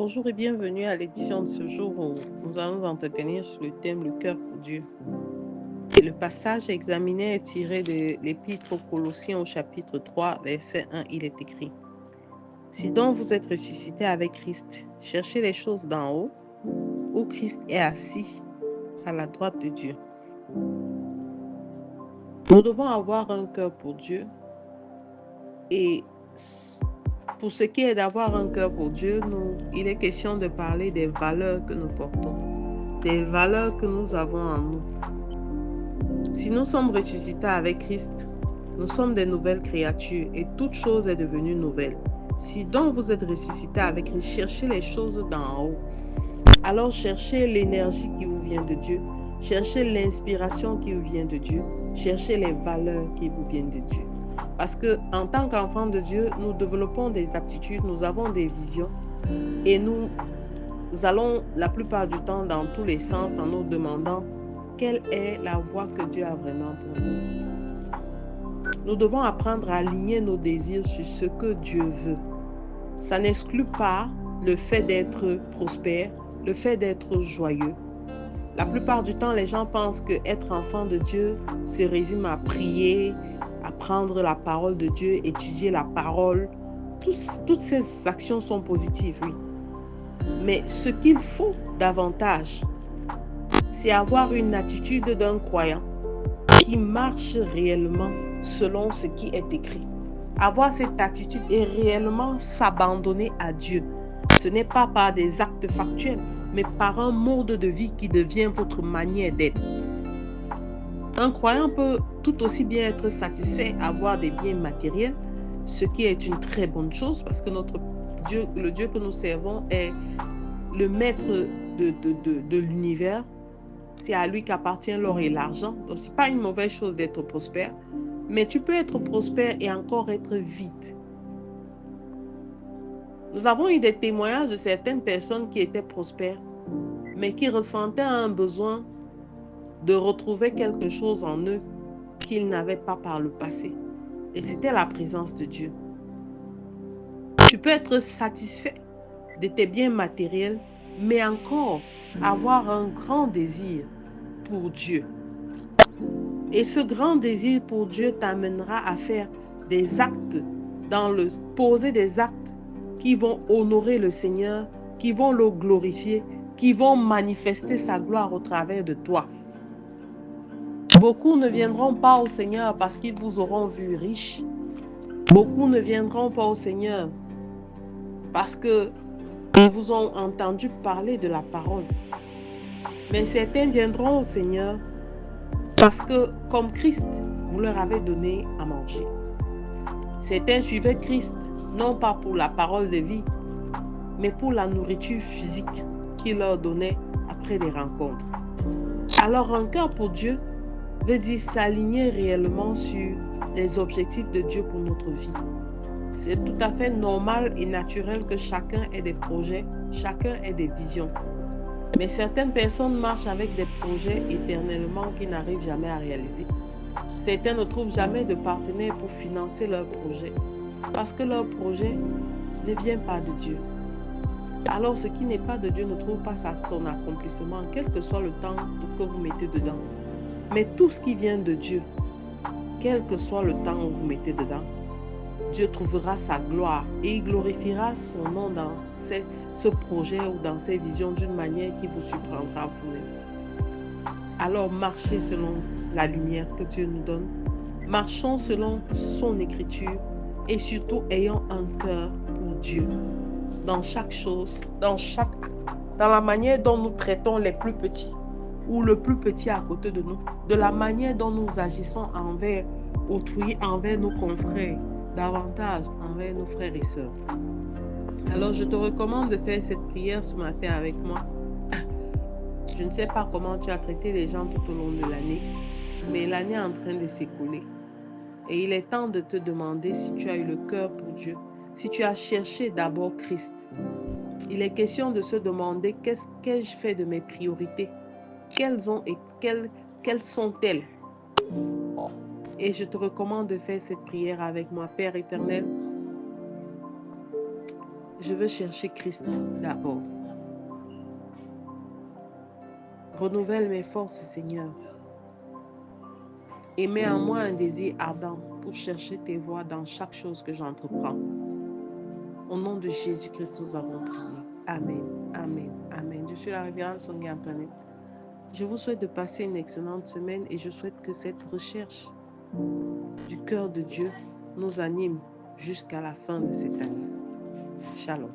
Bonjour et bienvenue à l'édition de ce jour où nous allons nous entretenir sur le thème le cœur pour Dieu. Et le passage examiné est tiré de l'épître aux Colossiens au chapitre 3, verset 1. Il est écrit: Si donc vous êtes ressuscités avec Christ, cherchez les choses d'en haut, où Christ est assis à la droite de Dieu. Nous devons avoir un cœur pour Dieu. Et pour ce qui est d'avoir un cœur pour Dieu, il est question de parler des valeurs que nous portons, des valeurs que nous avons en nous. Si nous sommes ressuscités avec Christ, nous sommes des nouvelles créatures et toute chose est devenue nouvelle. Si donc vous êtes ressuscités avec Christ, cherchez les choses d'en haut. Alors cherchez l'énergie qui vous vient de Dieu, cherchez l'inspiration qui vous vient de Dieu, cherchez les valeurs qui vous viennent de Dieu. Parce que en tant qu'enfants de Dieu, nous développons des aptitudes, nous avons des visions et nous allons la plupart du temps dans tous les sens en nous demandant quelle est la voie que Dieu a vraiment pour nous. Nous devons apprendre à aligner nos désirs sur ce que Dieu veut. Ça n'exclut pas le fait d'être prospère, le fait d'être joyeux. La plupart du temps, les gens pensent que être enfant de Dieu se résume à prier, à prendre la parole de Dieu, étudier la parole. Toutes ces actions sont positives, oui. Mais ce qu'il faut davantage, c'est avoir une attitude d'un croyant qui marche réellement selon ce qui est écrit. Avoir cette attitude et réellement s'abandonner à Dieu. Ce n'est pas par des actes factuels, mais par un mode de vie qui devient votre manière d'être. Un croyant peut tout aussi bien être satisfait, avoir des biens matériels, ce qui est une très bonne chose parce que notre Dieu, le Dieu que nous servons est le maître de l'univers. C'est à lui qu'appartient l'or et l'argent. Donc, ce n'est pas une mauvaise chose d'être prospère. Mais tu peux être prospère et encore être vide. Nous avons eu des témoignages de certaines personnes qui étaient prospères, mais qui ressentaient un besoin de retrouver quelque chose en eux qu'ils n'avaient pas par le passé. Et c'était la présence de Dieu. Tu peux être satisfait de tes biens matériels, mais encore avoir un grand désir pour Dieu. Et ce grand désir pour Dieu t'amènera à faire des actes, poser des actes qui vont honorer le Seigneur, qui vont le glorifier, qui vont manifester sa gloire au travers de toi. Beaucoup ne viendront pas au Seigneur parce qu'ils vous auront vu riche. Beaucoup ne viendront pas au Seigneur parce qu'ils vous ont entendu parler de la parole. Mais certains viendront au Seigneur parce que, comme Christ, vous leur avez donné à manger. Certains suivaient Christ, non pas pour la parole de vie, mais pour la nourriture physique qu'il leur donnait après des rencontres. Alors, un cœur pour Dieu veut dire s'aligner réellement sur les objectifs de Dieu pour notre vie. C'est tout à fait normal et naturel que chacun ait des projets, chacun ait des visions. Mais certaines personnes marchent avec des projets éternellement qu'ils n'arrivent jamais à réaliser. Certains ne trouvent jamais de partenaire pour financer leurs projets parce que leur projet ne vient pas de Dieu. Alors ce qui n'est pas de Dieu ne trouve pas son accomplissement, quel que soit le temps que vous mettez dedans. Mais tout ce qui vient de Dieu, quel que soit le temps où vous mettez dedans, Dieu trouvera sa gloire et il glorifiera son nom dans ce projet ou dans ces visions d'une manière qui vous surprendra vous-même. Alors marchez selon la lumière que Dieu nous donne. Marchons selon son écriture et surtout ayons un cœur pour Dieu. Dans chaque chose, dans chaque acte, dans la manière dont nous traitons les plus petits ou le plus petit à côté de nous, de la manière dont nous agissons envers autrui, envers nos confrères, davantage envers nos frères et sœurs. Alors je te recommande de faire cette prière ce matin avec moi. Je ne sais pas comment tu as traité les gens tout au long de l'année, mais l'année est en train de s'écouler. Et il est temps de te demander si tu as eu le cœur pour Dieu, si tu as cherché d'abord Christ. Il est question de se demander qu'est-ce que je fais de mes priorités, quelles sont-elles? Et je te recommande de faire cette prière avec moi. Père éternel, Je veux chercher Christ d'abord. Renouvelle mes forces, Seigneur. Et mets en moi un désir ardent pour chercher tes voies dans chaque chose que j'entreprends. Au nom de Jésus-Christ, nous avons prié. Amen, amen, amen. Je suis la révérende Sonia Antoinette. Je vous souhaite de passer une excellente semaine et je souhaite que cette recherche du cœur de Dieu nous anime jusqu'à la fin de cette année. Shalom.